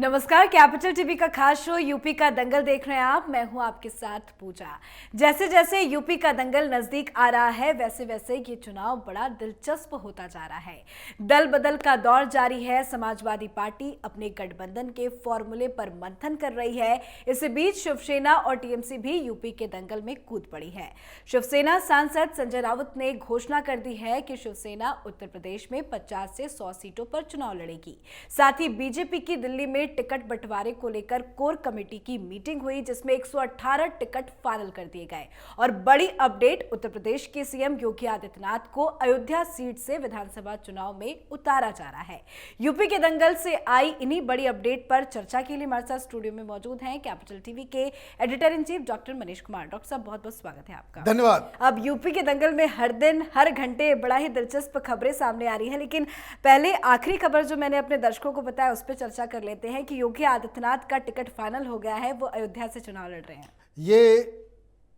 नमस्कार, capital TV का खास शो यूपी का दंगल देख रहे हैं आप। मैं हूं आपके साथ पूजा। जैसे जैसे यूपी का दंगल नजदीक आ रहा है वैसे वैसे ये चुनाव बड़ा दिलचस्प होता जा रहा है। दल बदल का दौर जारी है। समाजवादी पार्टी अपने गठबंधन के फॉर्मूले पर मंथन कर रही है। इसी बीच शिवसेना और टीएमसी भी यूपी के दंगल में कूद पड़ी है। शिवसेना सांसद संजय राउत ने घोषणा कर दी है कि शिवसेना उत्तर प्रदेश में 50 से 100 सीटों पर चुनाव लड़ेगी। साथ ही बीजेपी की दिल्ली में टिकट बंटवारे को लेकर कोर कमेटी की मीटिंग हुई, जिसमें 118 टिकट फाइनल कर दिए गए। और बड़ी अपडेट, उत्तर प्रदेश के सीएम योगी आदित्यनाथ को अयोध्या सीट से विधानसभा चुनाव में उतारा जा रहा है। यूपी के दंगल से आई इन्हीं बड़ी अपडेट पर चर्चा के लिए हमारे साथ स्टूडियो में मौजूद हैं कैपिटल टीवी के editor in chief doctor Manish Kumar. Doctor साहब, बहुत बहुत स्वागत है आपका। धन्यवाद। अब यूपी के दंगल में हर दिन हर घंटे बड़ा ही दिलचस्प खबरें सामने आ रही हैं, लेकिन पहले आखिरी खबर जो मैंने अपने दर्शकों को बताया उस पर चर्चा कर लेते हैं कि योगी आदित्यनाथ का टिकट फाइनल हो गया है, वो अयोध्या से चुनाव लड़ रहे हैं। ये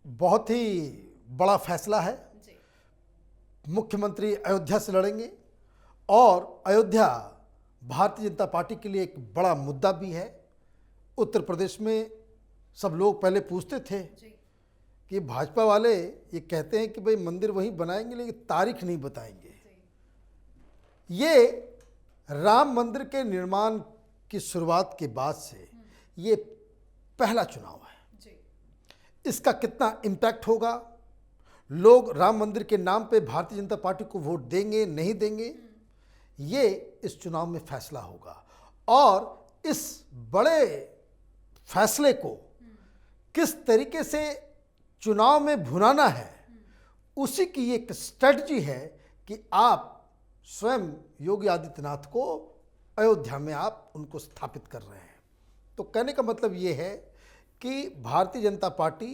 बहुत ही बड़ा फैसला है। मुख्यमंत्री अयोध्या से लड़ेंगे और अयोध्या भारतीय जनता पार्टी के लिए एक बड़ा मुद्दा भी है। उत्तर प्रदेश में सब लोग पहले पूछते थे कि भाजपा वाले ये कहते हैं कि भाई मंदिर वहीं बनाएंगे लेकिन तारीख नहीं बताएंगे। ये राम मंदिर के निर्माण की शुरुआत के बाद से ये पहला चुनाव है। इसका कितना इम्पैक्ट होगा, लोग राम मंदिर के नाम पे भारतीय जनता पार्टी को वोट देंगे नहीं देंगे, ये इस चुनाव में फैसला होगा। और इस बड़े फैसले को किस तरीके से चुनाव में भुनाना है, उसी की एक स्ट्रेटजी है कि आप स्वयं योगी आदित्यनाथ को अयोध्या में आप उनको स्थापित कर रहे हैं। तो कहने का मतलब ये है कि भारतीय जनता पार्टी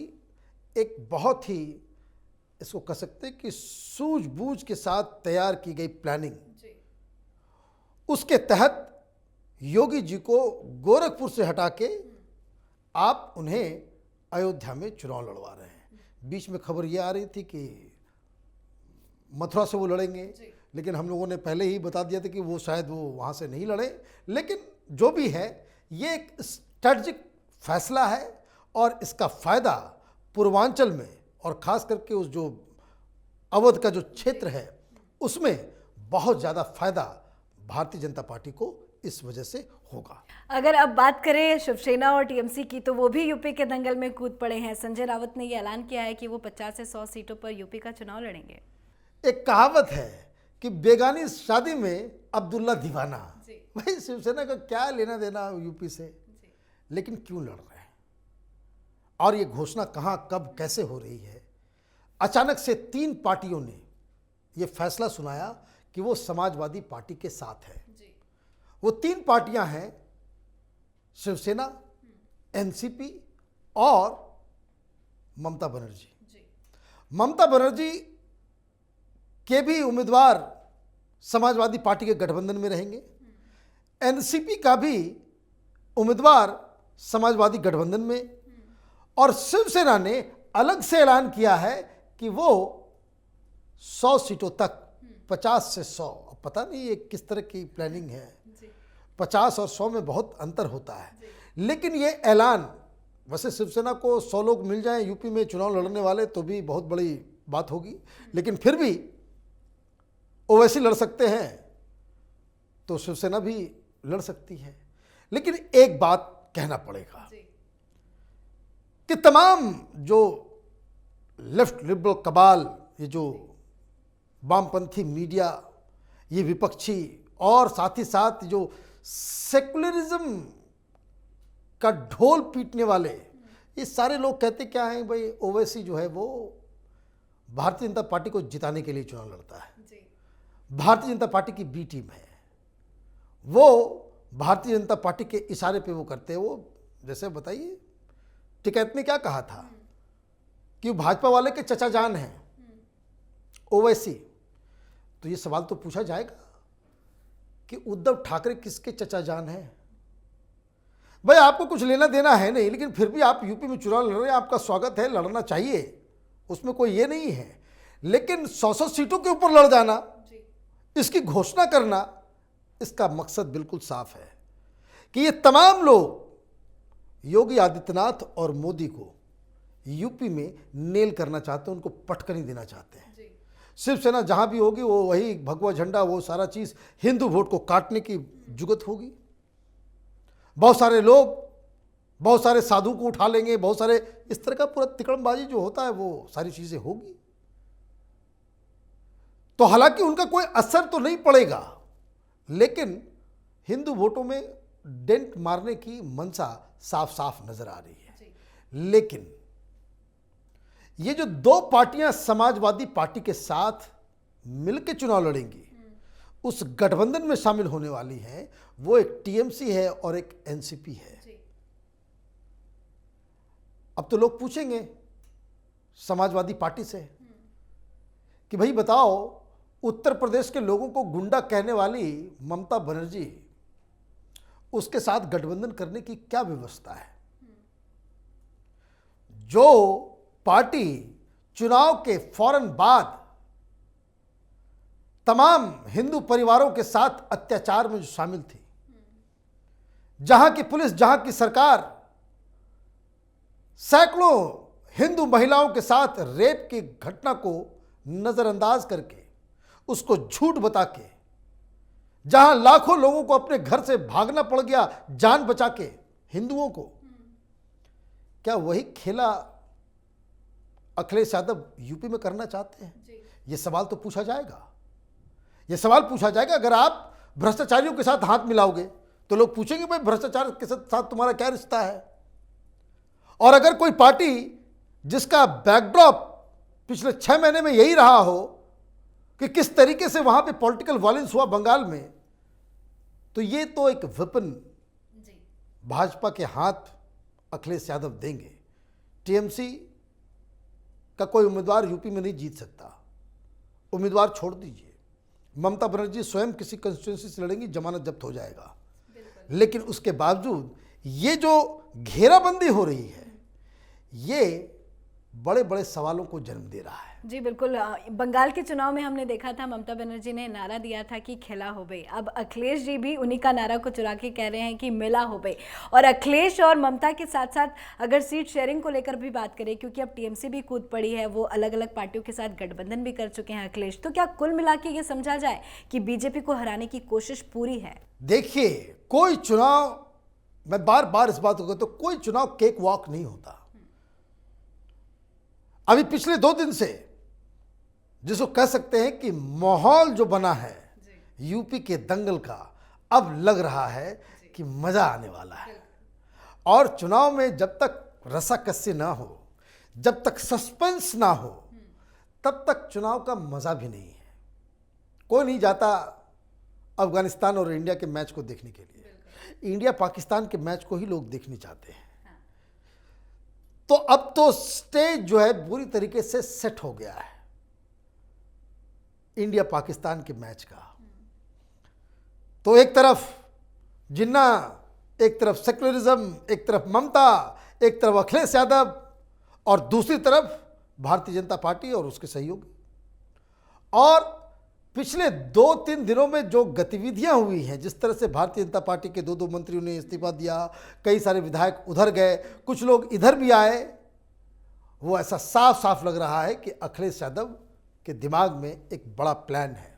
एक बहुत ही, इसको कह सकते हैं कि सूझबूझ के साथ तैयार की गई प्लानिंग, उसके तहत योगी जी को गोरखपुर से हटा के आप उन्हें अयोध्या में चुनाव लड़वा रहे हैं। बीच में खबर ये आ रही थी कि मथुरा से वो लड़ेंगे, लेकिन हम लोगों ने पहले ही बता दिया था कि वो शायद वो वहाँ से नहीं लड़े। लेकिन जो भी है, ये एक स्ट्रेटजिक फैसला है और इसका फ़ायदा पूर्वांचल में और ख़ास करके उस जो अवध का जो क्षेत्र है उसमें बहुत ज़्यादा फ़ायदा भारतीय जनता पार्टी को इस वजह से होगा। अगर अब बात करें शिवसेना और टीएमसी की, तो वो भी यूपी के दंगल में कूद पड़े हैं। संजय राउत ने ये ऐलान किया है कि वो 50 से 100 सीटों पर यूपी का चुनाव लड़ेंगे। एक कहावत है कि बेगानी शादी में अब्दुल्ला दीवाना। भाई शिवसेना का क्या लेना देना यूपी से, लेकिन क्यों लड़ रहे हैं और ये घोषणा कहाँ कब कैसे हो रही है। अचानक से 3 पार्टियों ने ये फैसला सुनाया कि वो समाजवादी पार्टी के साथ है। वो 3 पार्टियां हैं शिवसेना, एनसीपी और ममता बनर्जी। ममता बनर्जी के भी उम्मीदवार समाजवादी पार्टी के गठबंधन में रहेंगे। एनसीपी का भी उम्मीदवार समाजवादी गठबंधन में, और शिवसेना ने अलग से ऐलान किया है कि वो 100 सीटों तक, 50 से 100, अब पता नहीं ये किस तरह की प्लानिंग है। 50 और 100 में बहुत अंतर होता है, लेकिन ये ऐलान, वैसे शिवसेना को 100 लोग मिल जाएं यूपी में चुनाव लड़ने वाले तो भी बहुत बड़ी बात होगी, लेकिन फिर भी ओवैसी लड़ सकते हैं तो शिवसेना भी लड़ सकती है। लेकिन एक बात कहना पड़ेगा कि तमाम जो लेफ्ट लिबरल कबाल, ये जो वामपंथी मीडिया, ये विपक्षी और साथ ही साथ जो सेकुलरिज्म का ढोल पीटने वाले, ये सारे लोग कहते क्या हैं, भाई ओवैसी जो है वो भारतीय जनता पार्टी को जिताने के लिए चुनाव लड़ता है, भारतीय जनता पार्टी की बी टीम है, वो भारतीय जनता पार्टी के इशारे पे वो करते हैं। वो जैसे बताइए, टिकैत ने क्या कहा था कि भाजपा वाले के चचा जान हैं ओवैसी। तो ये सवाल तो पूछा जाएगा कि उद्धव ठाकरे किसके चचा जान हैं। भाई आपको कुछ लेना देना है नहीं, लेकिन फिर भी आप यूपी में चुनाव लड़ रहे हैं, आपका स्वागत है, लड़ना चाहिए, उसमें कोई ये नहीं है। लेकिन 100 सीटों के ऊपर लड़ जाना, इसकी घोषणा करना, इसका मकसद बिल्कुल साफ है कि ये तमाम लोग योगी आदित्यनाथ और मोदी को यूपी में नेल करना चाहते हैं, उनको पटकनी देना चाहते हैं। शिवसेना जहां भी होगी वो वही भगवा झंडा, वो सारा चीज हिंदू वोट को काटने की जुगत होगी। बहुत सारे लोग, बहुत सारे साधु को उठा लेंगे, बहुत सारे इस तरह का पूरा तिकड़मबाजी जो होता है वो सारी चीजें होगी। तो हालांकि उनका कोई असर तो नहीं पड़ेगा, लेकिन हिंदू वोटों में डेंट मारने की मंशा साफ साफ नजर आ रही है। लेकिन ये जो दो पार्टियां समाजवादी पार्टी के साथ मिलकर चुनाव लड़ेंगी, उस गठबंधन में शामिल होने वाली हैं, वो एक टीएमसी है और एक एनसीपी है। अब तो लोग पूछेंगे समाजवादी पार्टी से कि भाई बताओ, उत्तर प्रदेश के लोगों को गुंडा कहने वाली ममता बनर्जी, उसके साथ गठबंधन करने की क्या व्यवस्था है? जो पार्टी चुनाव के फौरन बाद तमाम हिंदू परिवारों के साथ अत्याचार में शामिल थी, जहां की पुलिस, जहां की सरकार सैकड़ों हिंदू महिलाओं के साथ रेप की घटना को नजरअंदाज करके, उसको झूठ बता के, जहां लाखों लोगों को अपने घर से भागना पड़ गया जान बचा के हिंदुओं को, क्या वही खेला अखिलेश यादव यूपी में करना चाहते हैं? यह सवाल तो पूछा जाएगा। यह सवाल पूछा जाएगा। अगर आप भ्रष्टाचारियों के साथ हाथ मिलाओगे तो लोग पूछेंगे भाई भ्रष्टाचार के साथ तुम्हारा क्या रिश्ता है? और अगर कोई पार्टी जिसका बैकड्रॉप पिछले 6 महीने में यही रहा हो कि किस तरीके से वहां पे पॉलिटिकल वायलेंस हुआ बंगाल में, तो ये तो एक वेपन भाजपा के हाथ अखिलेश यादव देंगे। टीएमसी का कोई उम्मीदवार यूपी में नहीं जीत सकता। उम्मीदवार छोड़ दीजिए, ममता बनर्जी स्वयं किसी कंस्टिट्यूंसी से लड़ेंगी, जमानत जब्त हो जाएगा। लेकिन उसके बावजूद ये जो घेराबंदी हो रही है, ये बड़े बड़े सवालों को जन्म दे रहा है। जी बिल्कुल। बंगाल के चुनाव में हमने देखा था ममता बनर्जी ने नारा दिया था कि खेला हो बे। अब अखिलेश जी भी उन्हीं का नारा को चुरा के कह रहे हैं कि मिला हो बे। और अखिलेश और ममता के साथ साथ अगर सीट शेयरिंग को लेकर भी बात करें, क्योंकि अब टीएमसी भी कूद पड़ी है, वो अलग अलग पार्टियों के साथ गठबंधन भी कर चुके हैं अखिलेश, तो क्या कुल मिला के ये समझा जाए कि बीजेपी को हराने की कोशिश पूरी है? देखिए, कोई चुनाव, मैं बार बार इस बात को कहता हूं, कोई चुनाव केक वॉक नहीं होता। अभी पिछले 2 दिन से जिसको कह सकते हैं कि माहौल जो बना है यूपी के दंगल का, अब लग रहा है कि मजा आने वाला है। और चुनाव में जब तक रसाकसी ना हो, जब तक सस्पेंस ना हो, तब तक चुनाव का मजा भी नहीं है। कोई नहीं जाता अफगानिस्तान और इंडिया के मैच को देखने के लिए। इंडिया पाकिस्तान के मैच को ही लोग देखने चाहते हैं। तो अब तो स्टेज जो है पूरी तरीके से सेट हो गया है इंडिया पाकिस्तान के मैच का। तो एक तरफ जिन्ना, एक तरफ सेक्युलरिज्म, एक तरफ ममता, एक तरफ अखिलेश यादव, और दूसरी तरफ भारतीय जनता पार्टी और उसके सहयोगी। और पिछले 2-3 दिनों में जो गतिविधियां हुई हैं, जिस तरह से भारतीय जनता पार्टी के 2 मंत्रियों ने इस्तीफा दिया, कई सारे विधायक उधर गए, कुछ लोग इधर भी आए, वो ऐसा साफ साफ लग रहा है कि अखिलेश यादव के दिमाग में एक बड़ा प्लान है।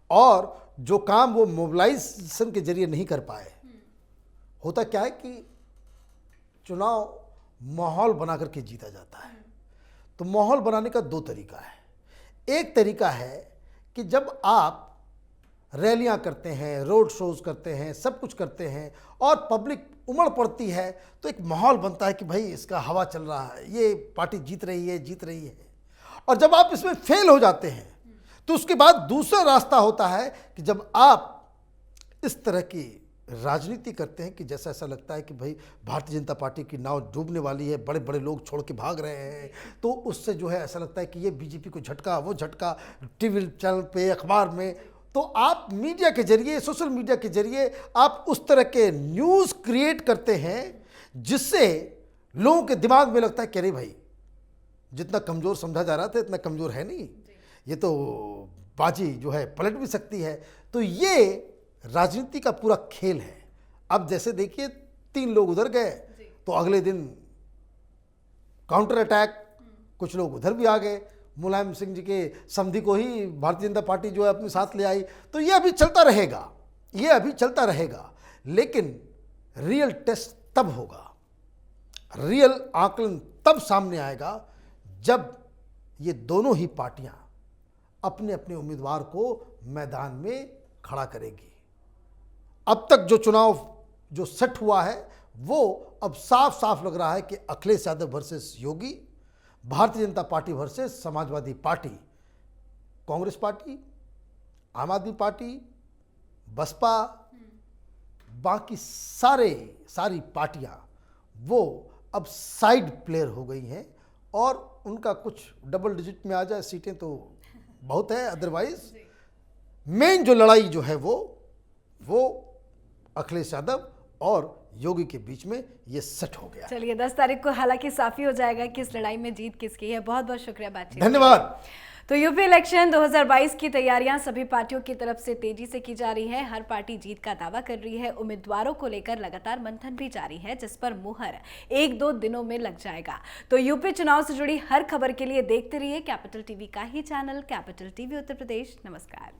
और जो काम वो मोबिलाइजेशन के जरिए नहीं कर पाए, होता क्या है कि चुनाव माहौल बना करके जीता जाता है। तो माहौल बनाने का 2 तरीका है। एक तरीका है कि जब आप रैलियां करते हैं, रोड शोज करते हैं, सब कुछ करते हैं और पब्लिक उमड़ पड़ती है, तो एक माहौल बनता है कि भाई इसका हवा चल रहा है, ये पार्टी जीत रही है, जीत रही है। और जब आप इसमें फेल हो जाते हैं, तो उसके बाद दूसरा रास्ता होता है कि जब आप इस तरह की राजनीति करते हैं कि जैसा ऐसा लगता है कि भाई भारतीय जनता पार्टी की नाव डूबने वाली है, बड़े बड़े लोग छोड़ के भाग रहे हैं, तो उससे जो है ऐसा लगता है कि ये बीजेपी को झटका, वो झटका, टीवी चैनल पे, अखबार में, तो आप मीडिया के जरिए, सोशल मीडिया के जरिए आप उस तरह के न्यूज़ क्रिएट करते हैं जिससे लोगों के दिमाग में लगता है कि अरे भाई जितना कमज़ोर समझा जा रहा था इतना कमज़ोर है नहीं, ये तो बाजी जो है पलट भी सकती है। तो ये राजनीति का पूरा खेल है। अब जैसे देखिए 3 लोग उधर गए तो अगले दिन काउंटर अटैक, कुछ लोग उधर भी आ गए, मुलायम सिंह जी के समधी को ही भारतीय जनता पार्टी जो है अपने साथ ले आई। तो ये अभी चलता रहेगा, ये अभी चलता रहेगा, लेकिन रियल टेस्ट तब होगा, रियल आकलन तब सामने आएगा जब ये दोनों ही पार्टियां अपने अपने उम्मीदवार को मैदान में खड़ा करेगी। अब तक जो चुनाव जो सेट हुआ है वो अब साफ साफ लग रहा है कि अखिलेश यादव वर्सेस योगी, Bharatiya Janata party versus Samajwadi party, Congress party, आम आदमी पार्टी, बसपा, बाकी सारी पार्टियां वो अब साइड प्लेयर हो गई हैं और उनका कुछ डबल डिजिट में आ जाए सीटें तो बहुत है, अदरवाइज मेन जो लड़ाई जो है वो अखिलेश यादव और योगी के बीच में ये सेट हो गया। चलिए 10 तारीख को हालांकि साफी हो जाएगा कि इस लड़ाई में जीत किसकी है। बहुत बहुत शुक्रिया बातचीत। धन्यवाद। तो यूपी इलेक्शन 2022 की तैयारियां सभी पार्टियों की तरफ से तेजी से की जा रही है। हर पार्टी जीत का दावा कर रही है। उम्मीदवारों को लेकर लगातार मंथन भी जारी है, जिस पर मुहर 1-2 दिनों में लग जाएगा। तो यूपी चुनाव से जुड़ी हर खबर के लिए देखते रहिए कैपिटल टीवी का ही channel capital TV Uttar Pradesh. नमस्कार।